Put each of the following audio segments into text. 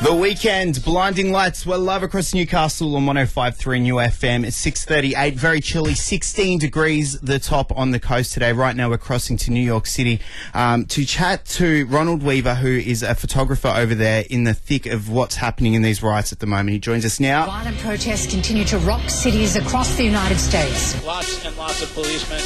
The Weekend, Blinding Lights. We're live across Newcastle on 105.3 New FM. It's 6:38, very chilly, 16 degrees the top on the coast today. Right now we're crossing to New York City to chat to Ronald Weaver, who is a photographer over there in the thick of what's happening in these riots at the moment. He joins us now. Violent protests continue to rock cities across the United States. Lots and lots of policemen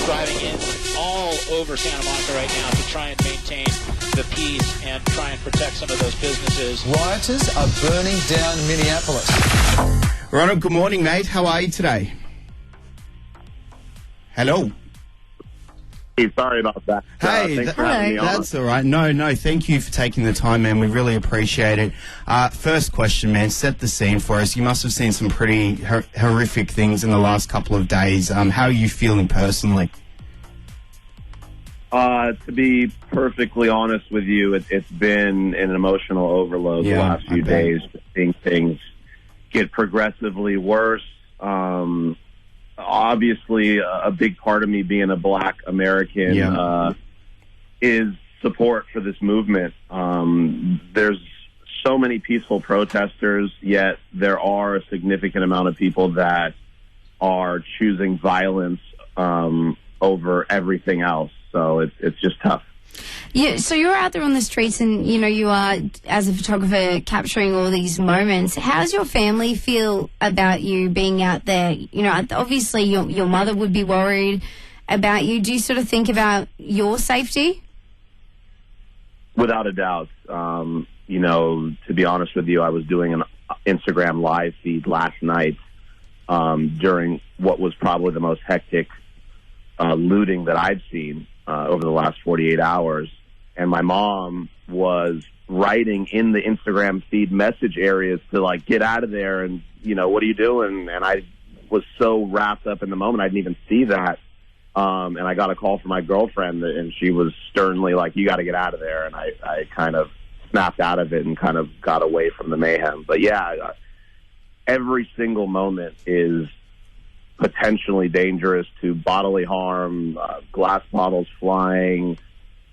driving in all over Santa Monica right now to try and maintain the peace and try and protect some of those businesses. Rioters are burning down Minneapolis. Ronald, good morning, mate. How are you today? Hello. Hey, sorry about that. Hey, thanks for having me on. That's all right. No, thank you for taking the time, man. We really appreciate it. First question, man, set the scene for us. You must have seen some pretty horrific things in the last couple of days. How are you feeling personally? To be perfectly honest with you, it's been an emotional overload the last few days. Seeing things get progressively worse. Obviously, a big part of me being a Black American is support for this movement. There's so many peaceful protesters, yet there are a significant amount of people that are choosing violence over everything else. So it's just tough. Yeah, so you're out there on the streets and, you are, as a photographer, capturing all these moments. How does your family feel about you being out there? Obviously your mother would be worried about you. Do you sort of think about your safety? Without a doubt. To be honest with you, I was doing an Instagram live feed last night during what was probably the most hectic looting that I've seen over the last 48 hours. And my mom was writing in the Instagram feed message areas to, get out of there and, what are you doing? And I was so wrapped up in the moment, I didn't even see that. And I got a call from my girlfriend, and she was sternly like, you got to get out of there. And I kind of snapped out of it and kind of got away from the mayhem. But, yeah, every single moment is potentially dangerous to bodily harm, glass bottles flying,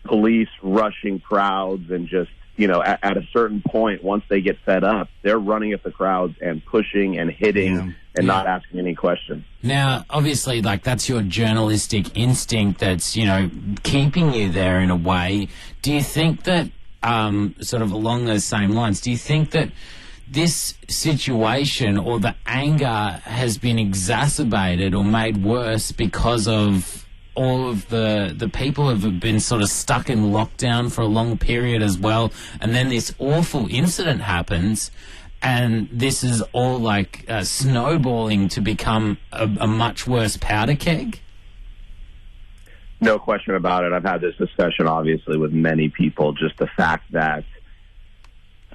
police rushing crowds, and just, at a certain point, once they get fed up, they're running at the crowds and pushing and hitting and not asking any questions. Now, obviously, that's your journalistic instinct that's, keeping you there in a way. Do you think that, sort of along those same lines, do you think that this situation or the anger has been exacerbated or made worse because of all of the people who have been sort of stuck in lockdown for a long period as well, and then this awful incident happens, and this is all snowballing to become a much worse powder keg? No question about it. I've had this discussion, obviously, with many people, just the fact that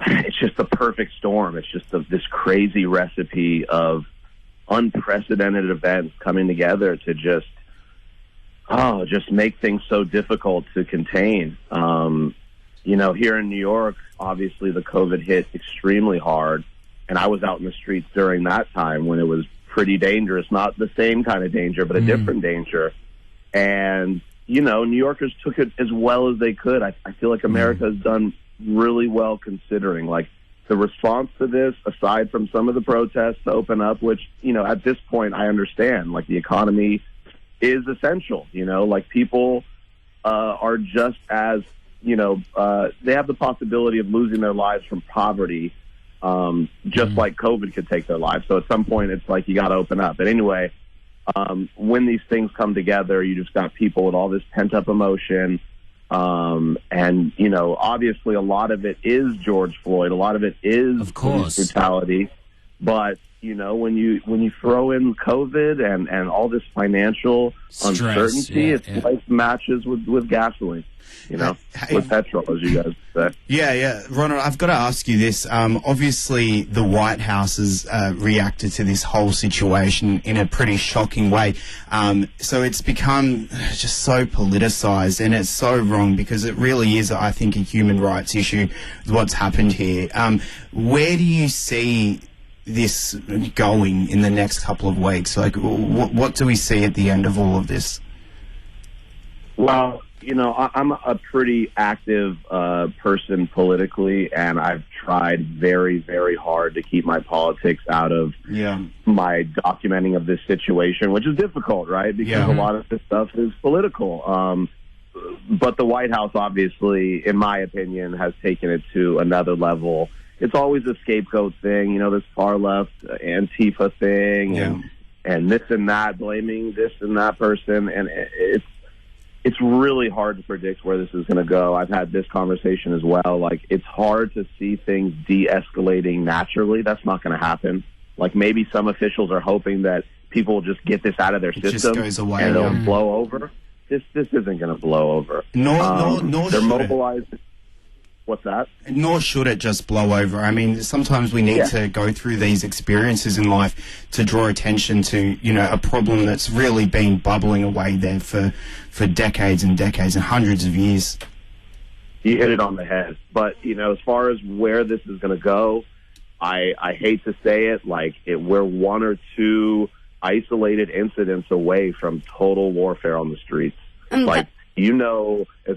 it's just the perfect storm. It's just this crazy recipe of unprecedented events coming together to just make things so difficult to contain. Here in New York, obviously the COVID hit extremely hard, and I was out in the streets during that time when it was pretty dangerous, not the same kind of danger, but a different danger. And, New Yorkers took it as well as they could. I feel like America has done really well considering, the response to this, aside from some of the protests to open up, which, at this point I understand, the economy is essential, people are just as, they have the possibility of losing their lives from poverty, just like COVID could take their lives. So at some point it's you got to open up. But anyway, when these things come together, you just got people with all this pent up emotion. And, obviously a lot of it is George Floyd. A lot of it is of course brutality. But, when you throw in COVID and all this financial stress, uncertainty, it's like matches with gasoline, with petrol, as you guys say. Yeah. Ronald, I've got to ask you this. Obviously, the White House has reacted to this whole situation in a pretty shocking way. So it's become just so politicized, and it's so wrong because it really is, I think, a human rights issue, what's happened here. Where do you see this going in the next couple of weeks? What do we see at the end of all of this? Well, I'm a pretty active person politically, and I've tried very, very hard to keep my politics out of my documenting of this situation, which is difficult, right? Because a lot of this stuff is political. But the White House, obviously, in my opinion, has taken it to another level. It's always a scapegoat thing, this far left Antifa thing, and this and that, blaming this and that person, and it's really hard to predict where this is going to go. I've had this conversation as well. Like, it's hard to see things de-escalating naturally. That's not going to happen. Like, maybe some officials are hoping that people will just get this out of their system just goes away, and it'll blow over. This isn't going to blow over. Nor they're should mobilized. What's that? Nor should it just blow over. I mean, sometimes we need to go through these experiences in life to draw attention to, a problem that's really been bubbling away there for decades and decades and hundreds of years. You hit it on the head. But, as far as where this is going to go, I hate to say it, we're one or two isolated incidents away from total warfare on the streets. As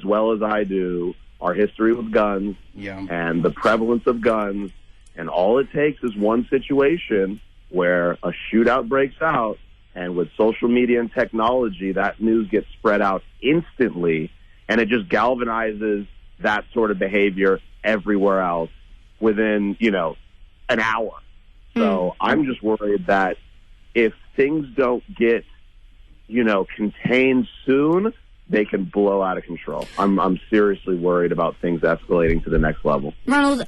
well as I do, our history with guns and the prevalence of guns, and all it takes is one situation where a shootout breaks out, and with social media and technology, that news gets spread out instantly, and it just galvanizes that sort of behavior everywhere else within, an hour. So I'm just worried that if things don't get, contained soon, they can blow out of control. I'm seriously worried about things escalating to the next level. Ronald,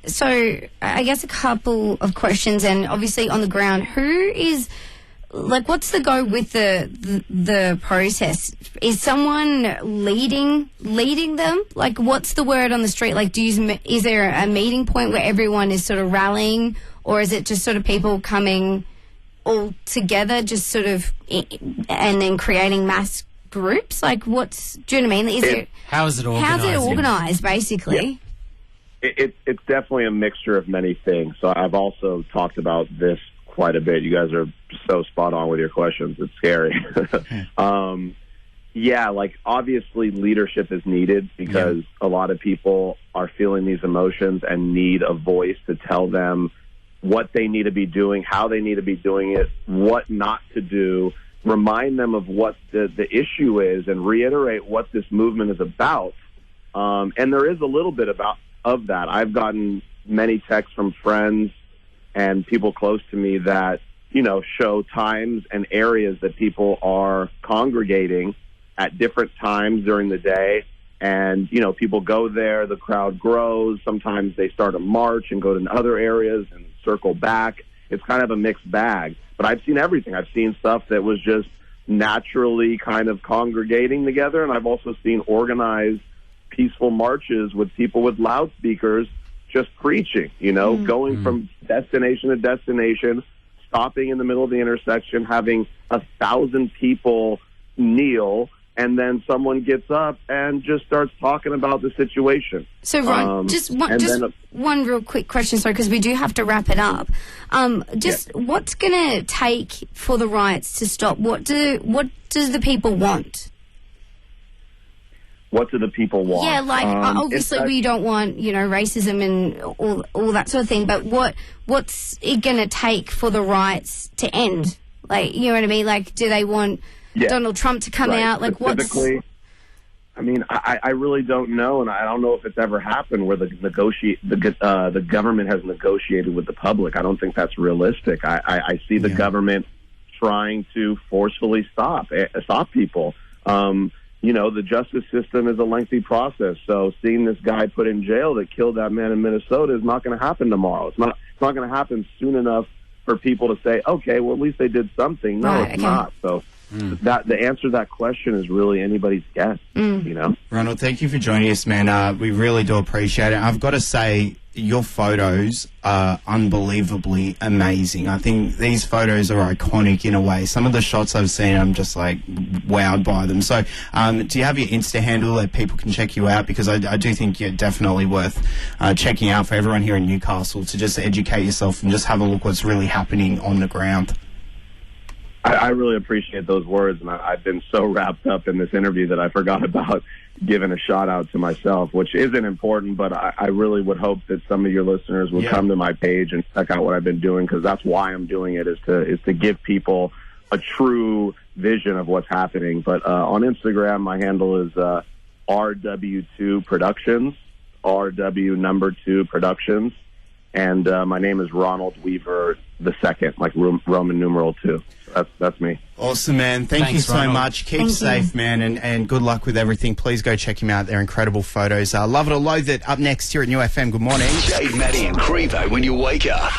so I guess a couple of questions, and obviously on the ground, what's the go with the process? Is someone leading them? What's the word on the street? Is there a meeting point where everyone is sort of rallying, or is it just sort of people coming all together, just sort of, and then creating mass groups? Do you know what I mean? How is it organized? How's it organized, basically? It's definitely a mixture of many things. So I've also talked about this quite a bit. You guys are so spot on with your questions. It's scary. Obviously leadership is needed because a lot of people are feeling these emotions and need a voice to tell them what they need to be doing, how they need to be doing it, what not to do, remind them of what the issue is, and reiterate what this movement is about. And there is a little bit of that. I've gotten many texts from friends and people close to me that, show times and areas that people are congregating at different times during the day. And, people go there, the crowd grows. Sometimes they start a march and go to other areas and circle back. It's kind of a mixed bag. But I've seen everything. I've seen stuff that was just naturally kind of congregating together, and I've also seen organized, peaceful marches with people with loudspeakers just preaching, going from destination to destination, stopping in the middle of the intersection, having 1,000 people kneel, and then someone gets up and just starts talking about the situation. So, Ron, one real quick question, sorry, because we do have to wrap it up. What's going to take for the riots to stop? What does the people want? What do the people want? Yeah, obviously we don't want, racism and all that sort of thing, but what's it going to take for the riots to end? You know what I mean? Do they want Donald Trump to come out? I mean, I really don't know, and I don't know if it's ever happened where the government has negotiated with the public. I don't think that's realistic. I see the government trying to forcefully stop people. The justice system is a lengthy process. So seeing this guy put in jail that killed that man in Minnesota is not going to happen tomorrow. It's not going to happen soon enough for people to say, okay, well, at least they did something. No, it's not. So the answer to that question is really anybody's guess, Ronald, thank you for joining us, man. We really do appreciate it. I've got to say, your photos are unbelievably amazing. I think these photos are iconic in a way. Some of the shots I've seen, I'm just wowed by them. So do you have your Insta handle that people can check you out? Because I do think you're definitely worth checking out for everyone here in Newcastle to just educate yourself and just have a look what's really happening on the ground. I really appreciate those words, and I've been so wrapped up in this interview that I forgot about giving a shout out to myself, which isn't important, but I really would hope that some of your listeners will come to my page and check out what I've been doing, because that's why I'm doing it, is to give people a true vision of what's happening. But on Instagram, my handle is RW2 Productions, RW2 Productions, and my name is Ronald Weaver II, like Roman numeral 2. That's me. Awesome, man. Thank you Thanks, so Ronald. much. Keep safe, man, and good luck with everything. Please go check him out. They're incredible photos. Love it or loathe it. Up next here at New FM. Good morning. Jade, Maddie and Crevo when you wake up.